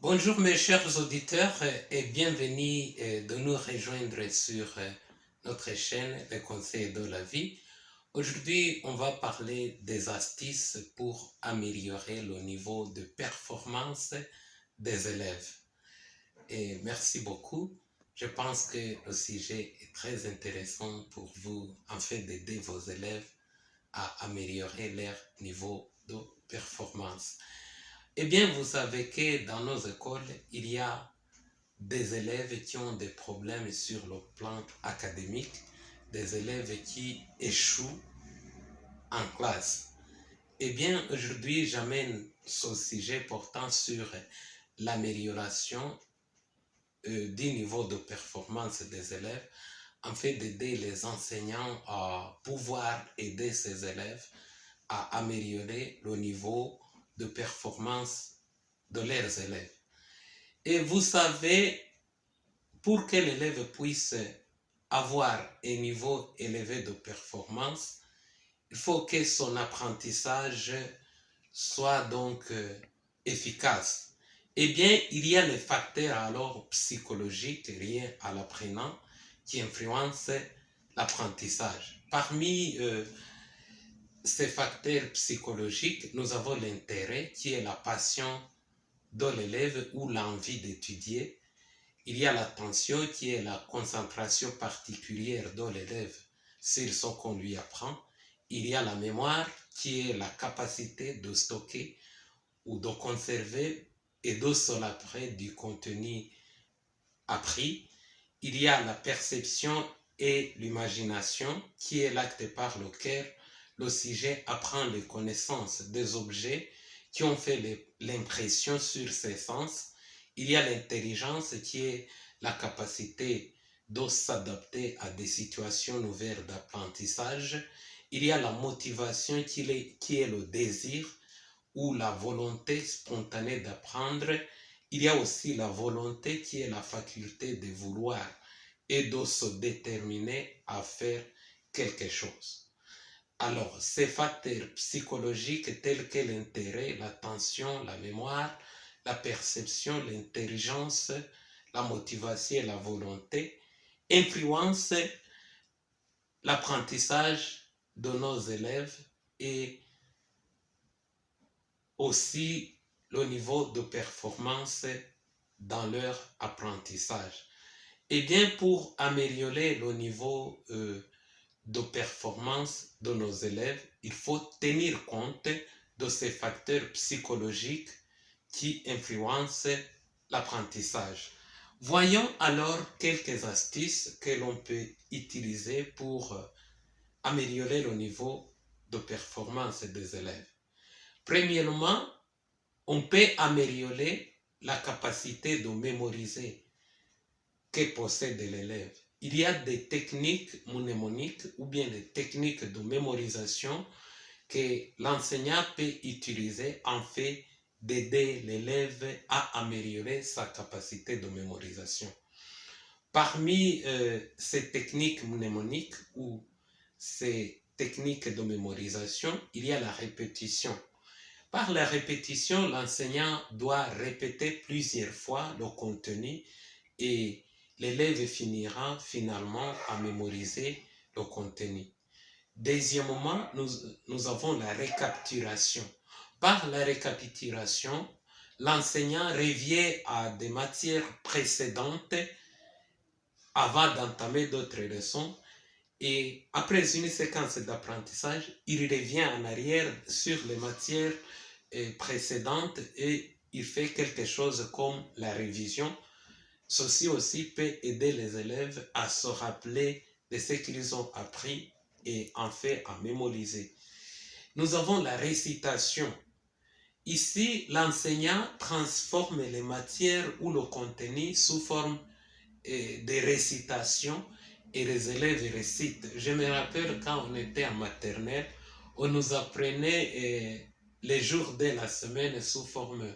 Bonjour mes chers auditeurs et bienvenue de nous rejoindre sur notre chaîne Les conseils de la vie. Aujourd'hui, on va parler des astuces pour améliorer le niveau de performance des élèves. Et merci beaucoup. Je pense que le sujet est très intéressant pour vous, en fait, d'aider vos élèves à améliorer leur niveau de performance. Eh bien, vous savez que dans nos écoles, il y a des élèves qui ont des problèmes sur le plan académique, des élèves qui échouent en classe. Eh bien, aujourd'hui, j'amène ce sujet portant sur l'amélioration du niveau de performance des élèves, en fait d'aider les enseignants à pouvoir aider ces élèves à améliorer le niveau de performance de leurs élèves. Et vous savez, pour que l'élève puisse avoir un niveau élevé de performance, il faut que son apprentissage soit donc efficace. Eh bien, il y a les facteurs alors psychologiques liés à l'apprenant qui influencent l'apprentissage. Parmi ces facteurs psychologiques, nous avons l'intérêt qui est la passion de l'élève ou l'envie d'étudier. Il y a l'attention qui est la concentration particulière de l'élève sur ce qu'on lui apprend. Il y a la mémoire qui est la capacité de stocker ou de conserver et de se rappeler du contenu appris. Il y a la perception et l'imagination qui est l'acte par lequel le sujet apprend les connaissances des objets qui ont fait l'impression sur ses sens. Il y a l'intelligence qui est la capacité de s'adapter à des situations nouvelles d'apprentissage. Il y a la motivation qui est le désir ou la volonté spontanée d'apprendre. Il y a aussi la volonté qui est la faculté de vouloir et de se déterminer à faire quelque chose. Alors, ces facteurs psychologiques tels que l'intérêt, l'attention, la mémoire, la perception, l'intelligence, la motivation et la volonté influencent l'apprentissage de nos élèves et aussi le niveau de performance dans leur apprentissage. Et bien, pour améliorer le niveau de performance de nos élèves, il faut tenir compte de ces facteurs psychologiques qui influencent l'apprentissage. Voyons alors quelques astuces que l'on peut utiliser pour améliorer le niveau de performance des élèves. Premièrement, on peut améliorer la capacité de mémoriser que possède l'élève. Il y a des techniques mnémoniques ou bien des techniques de mémorisation que l'enseignant peut utiliser en fait d'aider l'élève à améliorer sa capacité de mémorisation. Parmi ces techniques mnémoniques ou ces techniques de mémorisation, il y a la répétition. Par la répétition, l'enseignant doit répéter plusieurs fois le contenu et l'élève finira finalement à mémoriser le contenu. Deuxièmement, nous avons la récapitulation. Par la récapitulation, l'enseignant revient à des matières précédentes avant d'entamer d'autres leçons et après une séquence d'apprentissage, il revient en arrière sur les matières précédentes et il fait quelque chose comme la révision. Ceci aussi peut aider les élèves à se rappeler de ce qu'ils ont appris et en fait à mémoriser. Nous avons la récitation. Ici, l'enseignant transforme les matières ou le contenu sous forme de récitation et les élèves récitent. Je me rappelle quand on était en maternelle, on nous apprenait les jours de la semaine sous forme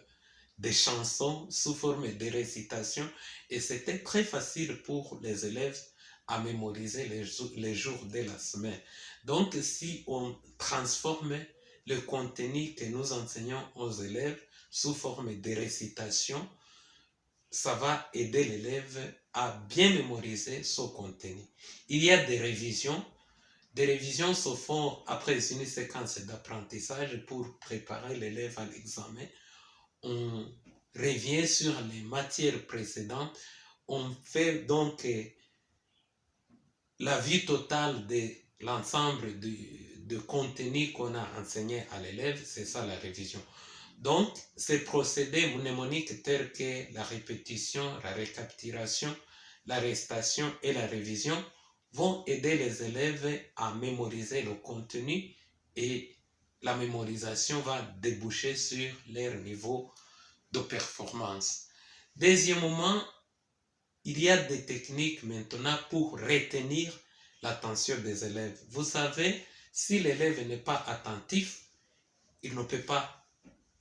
de chansons, sous forme de récitation et c'était très facile pour les élèves à mémoriser les jours de la semaine. Donc, si on transforme le contenu que nous enseignons aux élèves sous forme de récitation, ça va aider l'élève à bien mémoriser son contenu. Il y a des révisions. Des révisions se font après une séquence d'apprentissage pour préparer l'élève à l'examen. On revient sur les matières précédentes. On fait donc la vue totale de l'ensemble de contenu qu'on a enseigné à l'élève. C'est ça la révision. Donc, ces procédés mnémoniques tels que la répétition, la récapitulation, l'arrestation et la révision vont aider les élèves à mémoriser le contenu et la mémorisation va déboucher sur leur niveau de performance. Deuxièmement, il y a des techniques maintenant pour retenir l'attention des élèves. Vous savez, si l'élève n'est pas attentif, il ne peut pas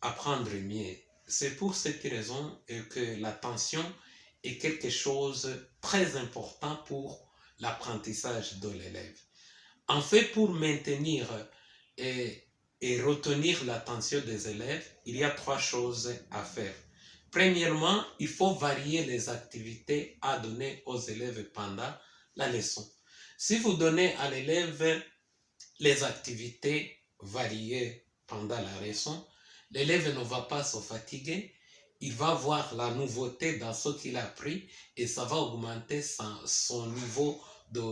apprendre mieux. C'est pour cette raison que l'attention est quelque chose de très important pour l'apprentissage de l'élève. En fait, pour maintenir et retenir l'attention des élèves, il y a 3 choses à faire. Premièrement, il faut varier les activités à donner aux élèves pendant la leçon. Si vous donnez à l'élève les activités variées pendant la leçon, l'élève ne va pas se fatiguer, il va voir la nouveauté dans ce qu'il a appris et ça va augmenter son niveau de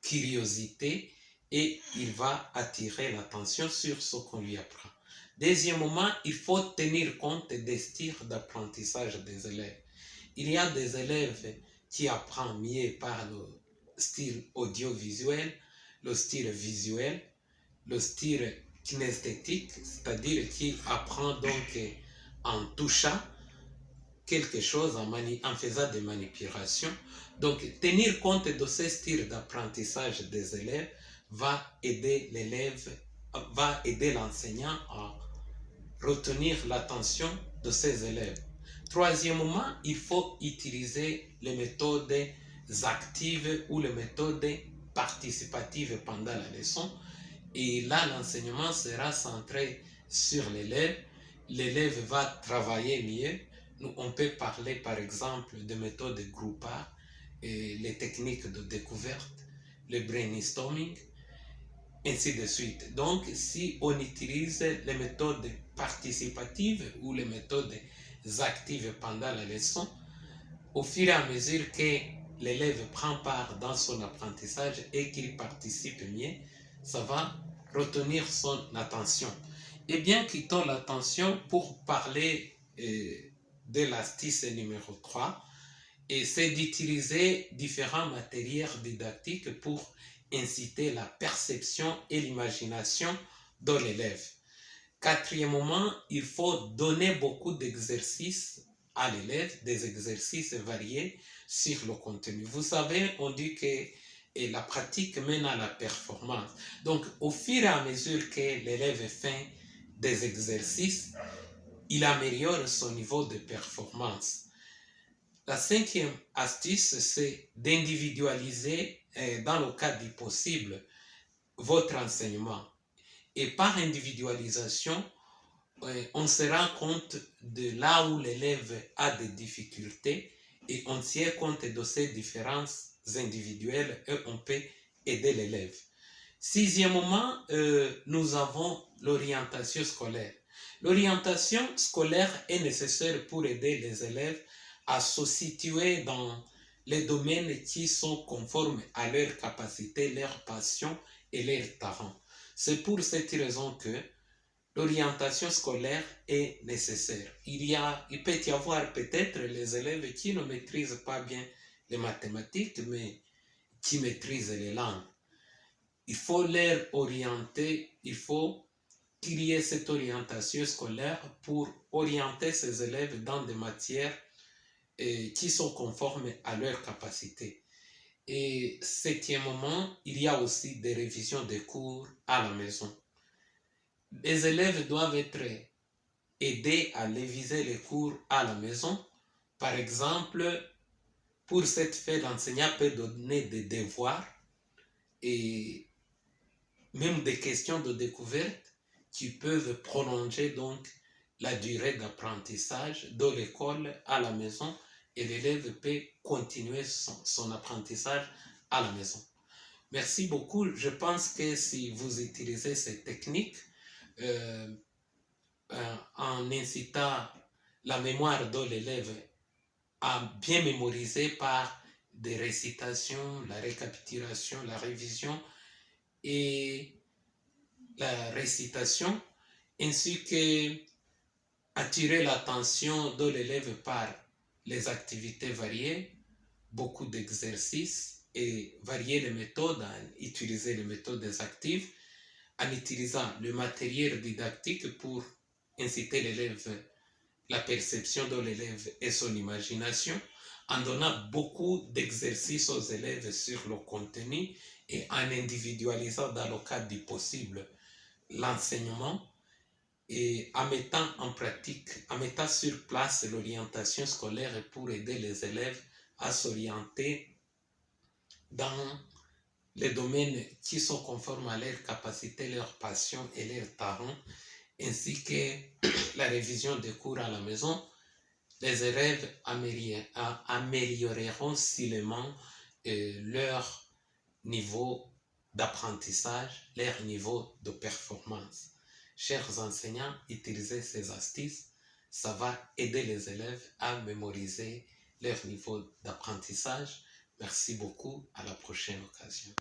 curiosité et il va attirer l'attention sur ce qu'on lui apprend. Deuxièmement, il faut tenir compte des styles d'apprentissage des élèves. Il y a des élèves qui apprennent mieux par le style audiovisuel, le style visuel, le style kinesthétique, c'est-à-dire qui apprend donc en touchant quelque chose, en faisant des manipulations. Donc, tenir compte de ces styles d'apprentissage des élèves va aider l'enseignant à retenir l'attention de ses élèves. Troisièmement, il faut utiliser les méthodes actives ou les méthodes participatives pendant la leçon. Et là, l'enseignement sera centré sur l'élève. L'élève va travailler mieux. Nous, on peut parler par exemple de méthodes groupales, et les techniques de découverte, le brainstorming, ainsi de suite. Donc, si on utilise les méthodes participatives ou les méthodes actives pendant la leçon, au fur et à mesure que l'élève prend part dans son apprentissage et qu'il participe mieux, ça va retenir son attention. Et bien, quittons l'attention pour parler de l'astuce numéro 3, et c'est d'utiliser différents matériels didactiques pour inciter la perception et l'imagination de l'élève. Quatrièmement, il faut donner beaucoup d'exercices à l'élève, des exercices variés sur le contenu. Vous savez, on dit que la pratique mène à la performance. Donc, au fur et à mesure que l'élève fait des exercices, il améliore son niveau de performance. La 5e astuce, c'est d'individualiser, dans le cas du possible, votre enseignement. Et par individualisation, on se rend compte de là où l'élève a des difficultés et on tient compte de ces différences individuelles et on peut aider l'élève. 6e, nous avons l'orientation scolaire. L'orientation scolaire est nécessaire pour aider les élèves à se situer dans les domaines qui sont conformes à leurs capacités, leurs passions et leurs talents. C'est pour cette raison que l'orientation scolaire est nécessaire. Il peut y avoir peut-être les élèves qui ne maîtrisent pas bien les mathématiques, mais qui maîtrisent les langues. Il faut les orienter, il faut qu'il y ait cette orientation scolaire pour orienter ces élèves dans des matières qui sont conformes à leurs capacités. Et 7e, il y a aussi des révisions de cours à la maison. Les élèves doivent être aidés à réviser les cours à la maison. Par exemple, pour cette fête, l'enseignant peut donner des devoirs et même des questions de découverte qui peuvent prolonger donc la durée d'apprentissage de l'école à la maison et l'élève peut continuer son apprentissage à la maison. Merci beaucoup. Je pense que si vous utilisez ces techniques en incitant la mémoire de l'élève à bien mémoriser par des récitations, la récapitulation, la révision et la récitation, ainsi que attirer l'attention de l'élève par les activités variées, beaucoup d'exercices et varier les méthodes, utiliser les méthodes actives, en utilisant le matériel didactique pour inciter l'élève, la perception de l'élève et son imagination, en donnant beaucoup d'exercices aux élèves sur le contenu et en individualisant dans le cadre du possible l'enseignement et en mettant en pratique, en mettant sur place l'orientation scolaire pour aider les élèves à s'orienter dans les domaines qui sont conformes à leurs capacités, leurs passions et leurs talents, ainsi que la révision des cours à la maison. Les élèves amélioreront seulement leur niveau d'apprentissage, leur niveau de performance. Chers enseignants, utilisez ces astuces, ça va aider les élèves à mémoriser leur niveau d'apprentissage. Merci beaucoup, à la prochaine occasion.